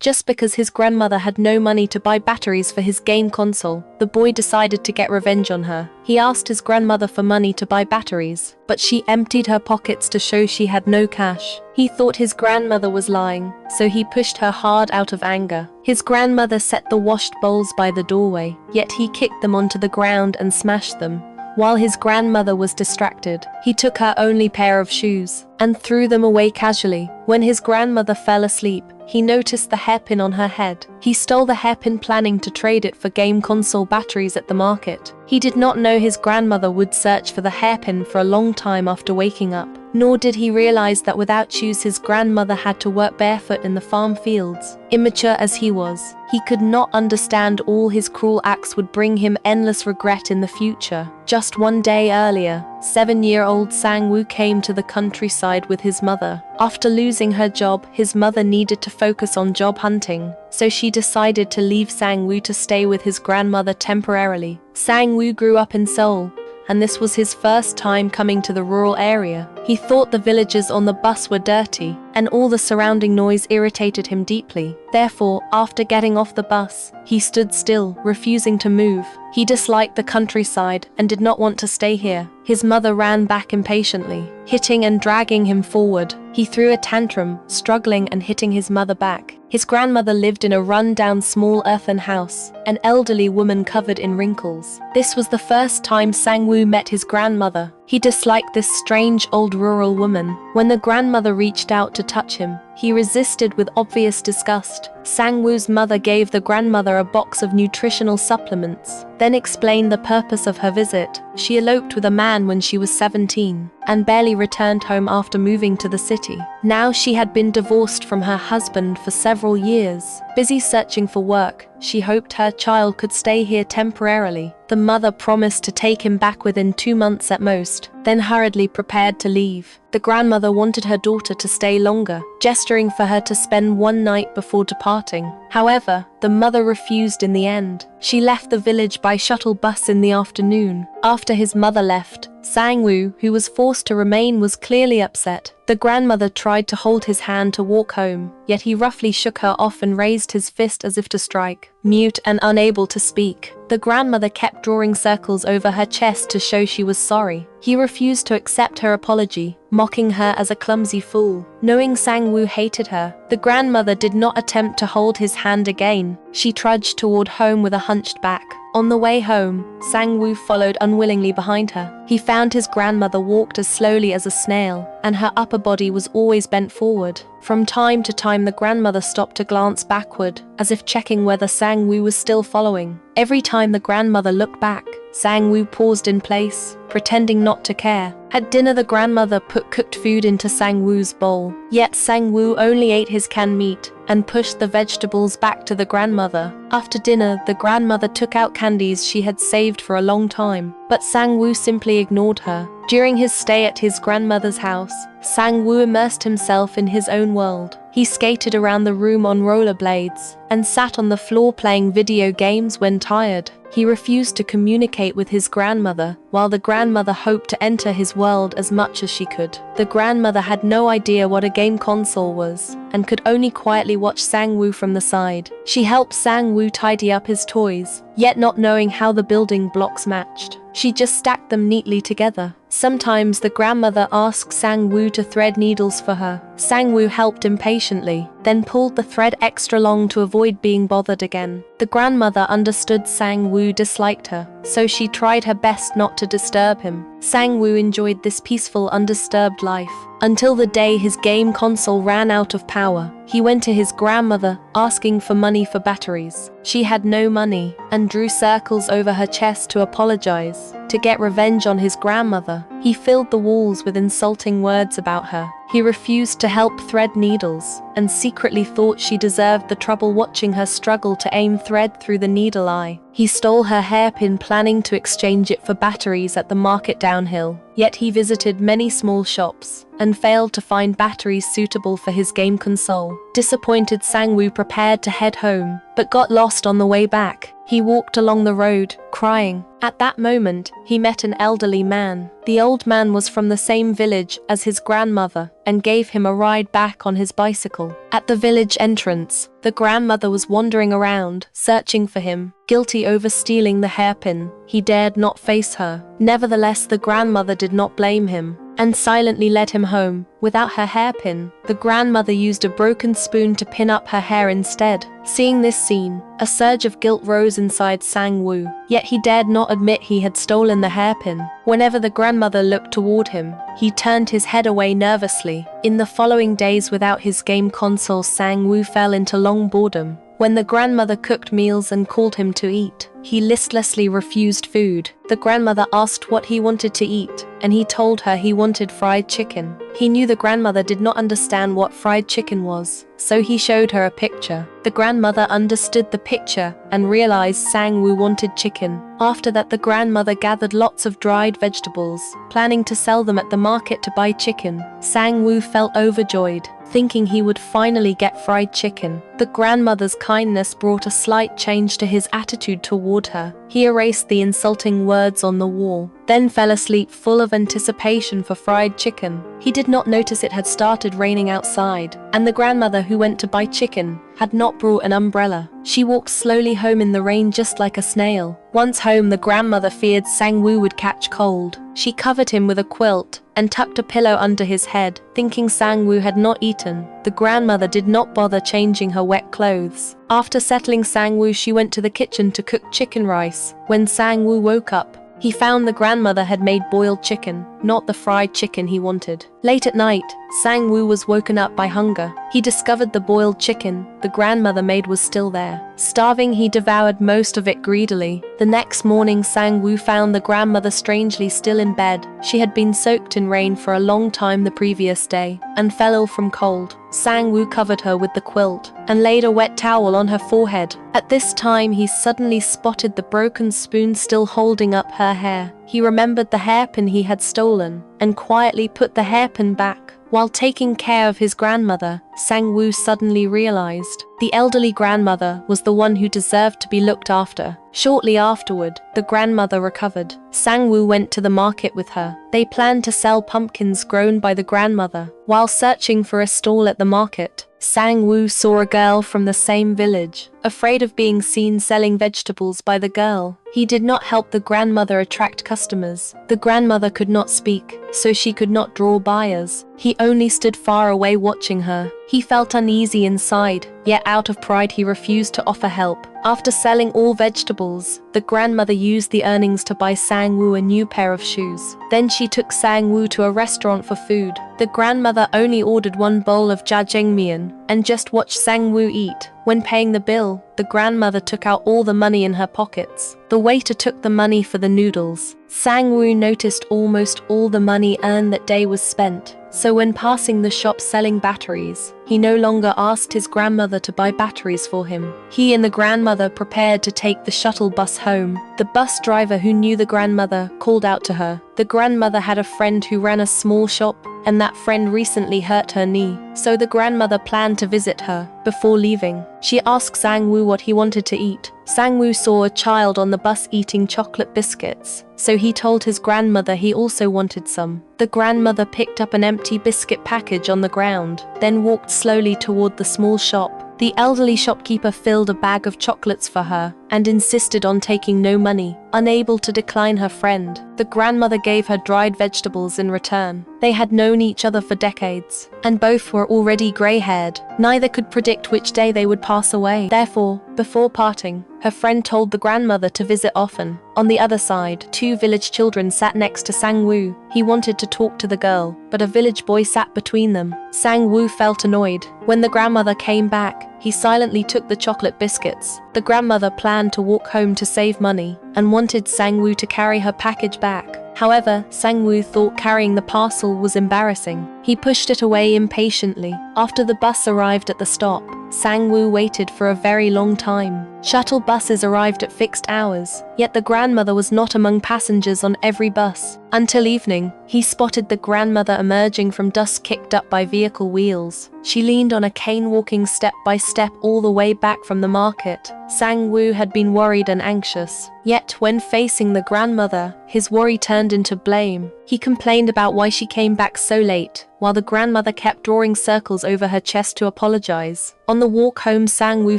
Just because his grandmother had no money to buy batteries for his game console, the boy decided to get revenge on her. He asked his grandmother for money to buy batteries, but she emptied her pockets to show she had no cash. He thought his grandmother was lying, so he pushed her hard out of anger. His grandmother set the washed bowls by the doorway, yet he kicked them onto the ground and smashed them. While his grandmother was distracted, he took her only pair of shoes and threw them away casually. When his grandmother fell asleep, he noticed the hairpin on her head. He stole the hairpin, planning to trade it for game console batteries at the market. He did not know his grandmother would search for the hairpin for a long time after waking up, nor did he realize that without shoes his grandmother had to work barefoot in the farm fields. Immature as he was, he could not understand all his cruel acts would bring him endless regret in the future. Just one day earlier, 7-year-old Sang-woo came to the countryside with his mother. After losing her job, his mother needed to focus on job hunting, so she decided to leave Sang-woo to stay with his grandmother temporarily. Sang-woo grew up in Seoul, and this was his first time coming to the rural area. He thought the villagers on the bus were dirty, and all the surrounding noise irritated him deeply. Therefore, after getting off the bus, he stood still, refusing to move. He disliked the countryside and did not want to stay here. His mother ran back impatiently, hitting and dragging him forward. He threw a tantrum, struggling and hitting his mother back. His grandmother lived in a run-down small earthen house, an elderly woman covered in wrinkles. This was the first time Sang-woo met his grandmother. He disliked this strange old rural woman. When the grandmother reached out to touch him, he resisted with obvious disgust. Sang-woo's mother gave the grandmother a box of nutritional supplements, then explained the purpose of her visit. She eloped with a man when she was 17, and barely returned home after moving to the city. Now she had been divorced from her husband for several years. Busy searching for work, she hoped her child could stay here temporarily. The mother promised to take him back within 2 months at most, then hurriedly prepared to leave. The grandmother wanted her daughter to stay longer, gesturing for her to spend one night before departing. However, the mother refused in the end. She left the village by shuttle bus in the afternoon. After his mother left, Sang-woo, who was forced to remain, was clearly upset. The grandmother tried to hold his hand to walk home, yet he roughly shook her off and raised his fist as if to strike. Mute and unable to speak, the grandmother kept drawing circles over her chest to show she was sorry. He refused to accept her apology, mocking her as a clumsy fool. Knowing Sang-woo hated her, the grandmother did not attempt to hold his hand again. She trudged toward home with a hunched back. On the way home, Sang-woo followed unwillingly behind her. He found his grandmother walked as slowly as a snail, and her upper body was always bent forward. From time to time the grandmother stopped to glance backward, as if checking whether Sang-woo was still following. Every time the grandmother looked back, Sang-woo paused in place, pretending not to care. At dinner the grandmother put cooked food into Sang-woo's bowl, yet Sang-woo only ate his canned meat and pushed the vegetables back to the grandmother. After dinner, the grandmother took out candies she had saved for a long time, but Sang-woo simply ignored her. During his stay at his grandmother's house, Sang-woo immersed himself in his own world. He skated around the room on rollerblades and sat on the floor playing video games when tired. He refused to communicate with his grandmother, while the grandmother hoped to enter his world as much as she could. The grandmother had no idea what a game console was, and could only quietly watch Sang-woo from the side. She helped Sang-woo tidy up his toys, yet not knowing how the building blocks matched, she just stacked them neatly together. Sometimes the grandmother asked Sang-woo to thread needles for her. Sang-woo helped impatiently, then pulled the thread extra long to avoid being bothered again. The grandmother understood Sang-woo disliked her, so she tried her best not to disturb him. Sang-woo enjoyed this peaceful, undisturbed life, until the day his game console ran out of power. He went to his grandmother, asking for money for batteries. She had no money, and drew circles over her chest to apologize. To get revenge on his grandmother, he filled the walls with insulting words about her. He refused to help thread needles, and secretly thought she deserved the trouble watching her struggle to aim thread through the needle eye. He stole her hairpin, planning to exchange it for batteries at the market downhill. Yet he visited many small shops, and failed to find batteries suitable for his game console. Disappointed, Sang-woo prepared to head home, but got lost on the way back. He walked along the road, crying. At that moment, he met an elderly man. The old man was from the same village as his grandmother, and gave him a ride back on his bicycle. At the village entrance, the grandmother was wandering around, searching for him. Guilty over stealing the hairpin, he dared not face her. Nevertheless, the grandmother did not blame him, and silently led him home. Without her hairpin, the grandmother used a broken spoon to pin up her hair instead. Seeing this scene, a surge of guilt rose inside Sang-woo, yet he dared not admit he had stolen the hairpin. Whenever the grandmother looked toward him, he turned his head away nervously. In the following days without his game console, Sang-woo fell into long boredom. When the grandmother cooked meals and called him to eat, he listlessly refused food. The grandmother asked what he wanted to eat, and he told her he wanted fried chicken. He knew the grandmother did not understand what fried chicken was, so he showed her a picture. The grandmother understood the picture and realized Sang-woo wanted chicken. After that, the grandmother gathered lots of dried vegetables, planning to sell them at the market to buy chicken. Sang-woo felt overjoyed, thinking he would finally get fried chicken. The grandmother's kindness brought a slight change to his attitude toward her. He erased the insulting words on the wall, then fell asleep full of anticipation for fried chicken. He did not notice it had started raining outside, and the grandmother who went to buy chicken had not brought an umbrella. She walked slowly home in the rain just like a snail. Once home, the grandmother feared Sang-woo would catch cold. She covered him with a quilt and tucked a pillow under his head, thinking Sang-woo had not eaten. The grandmother did not bother changing her wet clothes. After settling Sang-woo, she went to the kitchen to cook chicken rice. When Sang-woo woke up, he found the grandmother had made boiled chicken, not the fried chicken he wanted. Late at night, Sang-woo was woken up by hunger. He discovered the boiled chicken the grandmother made was still there. Starving, he devoured most of it greedily. The next morning, Sang-woo found the grandmother strangely still in bed. She had been soaked in rain for a long time the previous day, and fell ill from cold. Sang-woo covered her with the quilt, and laid a wet towel on her forehead. At this time, he suddenly spotted the broken spoon still holding up her hair. He remembered the hairpin he had stolen, and quietly put the hairpin back. While taking care of his grandmother, Sang-woo suddenly realized the elderly grandmother was the one who deserved to be looked after. Shortly afterward, the grandmother recovered. Sang-woo went to the market with her. They planned to sell pumpkins grown by the grandmother. While searching for a stall at the market, Sang-woo saw a girl from the same village. Afraid of being seen selling vegetables by the girl, he did not help the grandmother attract customers. The grandmother could not speak, so she could not draw buyers. He only stood far away watching her. He felt uneasy inside, yet out of pride he refused to offer help. After selling all vegetables, the grandmother used the earnings to buy Sang-woo a new pair of shoes. Then she took Sang-woo to a restaurant for food. The grandmother only ordered one bowl of jjajangmyeon and just watched Sang-woo eat. When paying the bill, the grandmother took out all the money in her pockets. The waiter took the money for the noodles. Sang-woo noticed almost all the money earned that day was spent. So when passing the shop selling batteries, he no longer asked his grandmother to buy batteries for him. He and the grandmother prepared to take the shuttle bus home. The bus driver, who knew the grandmother, called out to her. The grandmother had a friend who ran a small shop, and that friend recently hurt her knee, so the grandmother planned to visit her. Before leaving, she asked Sang-woo what he wanted to eat. Sang-woo saw a child on the bus eating chocolate biscuits, so he told his grandmother he also wanted some. The grandmother picked up an empty biscuit package on the ground, then walked slowly toward the small shop. The elderly shopkeeper filled a bag of chocolates for her and insisted on taking no money. Unable to decline her friend, the grandmother gave her dried vegetables in return. They had known each other for decades, and both were already gray-haired. Neither could predict which day they would pass away. Therefore, before parting, her friend told the grandmother to visit often. On the other side, two village children sat next to Sang-woo. He wanted to talk to the girl, but a village boy sat between them. Sang-woo felt annoyed. When the grandmother came back, he silently took the chocolate biscuits. The grandmother planned to walk home to save money, and wanted Sang-woo to carry her package back. However, Sang-woo thought carrying the parcel was embarrassing. He pushed it away impatiently. After the bus arrived at the stop, Sang-woo waited for a very long time. Shuttle buses arrived at fixed hours, yet the grandmother was not among passengers on every bus. Until evening, he spotted the grandmother emerging from dust kicked up by vehicle wheels. She leaned on a cane, walking step by step all the way back from the market. Sang-woo had been worried and anxious, yet when facing the grandmother, his worry turned into blame. He complained about why she came back so late, while the grandmother kept drawing circles over her chest to apologize. On the walk home, Sang-woo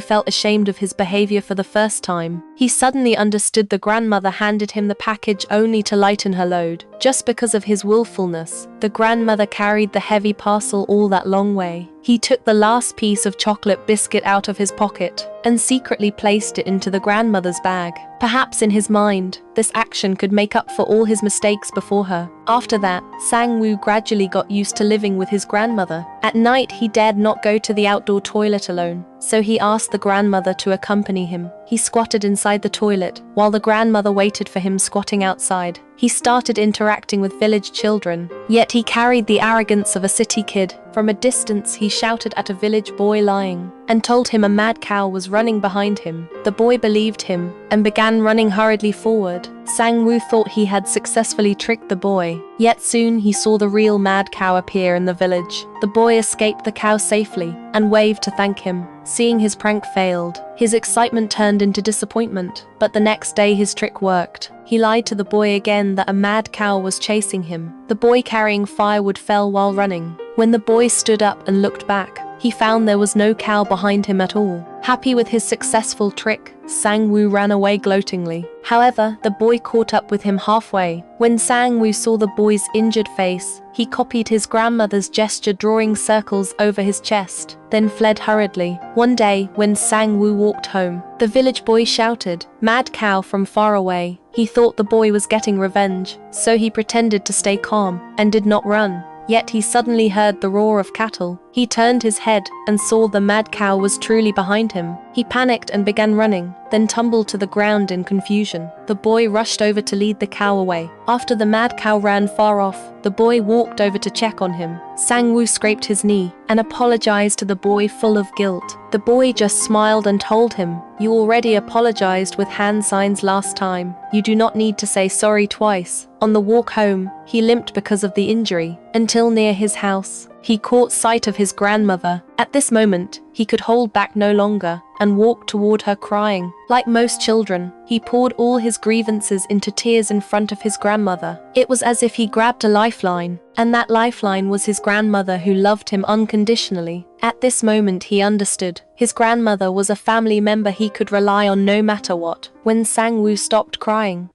felt ashamed of his behavior for the first time. He suddenly understood the grandmother handed him the package only to lighten her load. Just because of his willfulness, the grandmother carried the heavy parcel all that long way. He took the last piece of chocolate biscuit out of his pocket and secretly placed it into the grandmother's bag. Perhaps in his mind, this action could make up for all his mistakes before her. After that, Sang-woo gradually got used to living with his grandmother. At night, he dared not go to the outdoor toilet alone, so he asked the grandmother to accompany him. He squatted inside the toilet, while the grandmother waited for him squatting outside. He started interacting with village children, yet he carried the arrogance of a city kid. From a distance, he shouted at a village boy lying and told him a mad cow was running behind him. The boy believed him and began running hurriedly forward. Sang-woo thought he had successfully tricked the boy, yet soon he saw the real mad cow appear in the village. The boy escaped the cow safely and waved to thank him. Seeing his prank failed, his excitement turned into disappointment, but the next day his trick worked. He lied to the boy again that a mad cow was chasing him. The boy carrying firewood fell while running. When the boy stood up and looked back, he found there was no cow behind him at all. Happy with his successful trick, Sang-woo ran away gloatingly. However, the boy caught up with him halfway. When Sang-woo saw the boy's injured face, he copied his grandmother's gesture, drawing circles over his chest, then fled hurriedly. One day, when Sang-woo walked home, the village boy shouted, "Mad cow," from far away. He thought the boy was getting revenge, so he pretended to stay calm and did not run. Yet he suddenly heard the roar of cattle. He turned his head and saw the mad cow was truly behind him. He panicked and began running, then tumbled to the ground in confusion. The boy rushed over to lead the cow away. After the mad cow ran far off, the boy walked over to check on him. Sang-woo scraped his knee and apologized to the boy, full of guilt. The boy just smiled and told him, "You already apologized with hand signs last time. You do not need to say sorry twice." On the walk home, he limped because of the injury, until near his house. He caught sight of his grandmother. At this moment, he could hold back no longer and walked toward her crying. Like most children, he poured all his grievances into tears in front of his grandmother. It was as if he grabbed a lifeline, and that lifeline was his grandmother, who loved him unconditionally. At this moment, he understood. His grandmother was a family member he could rely on no matter what. When Sang-woo stopped crying,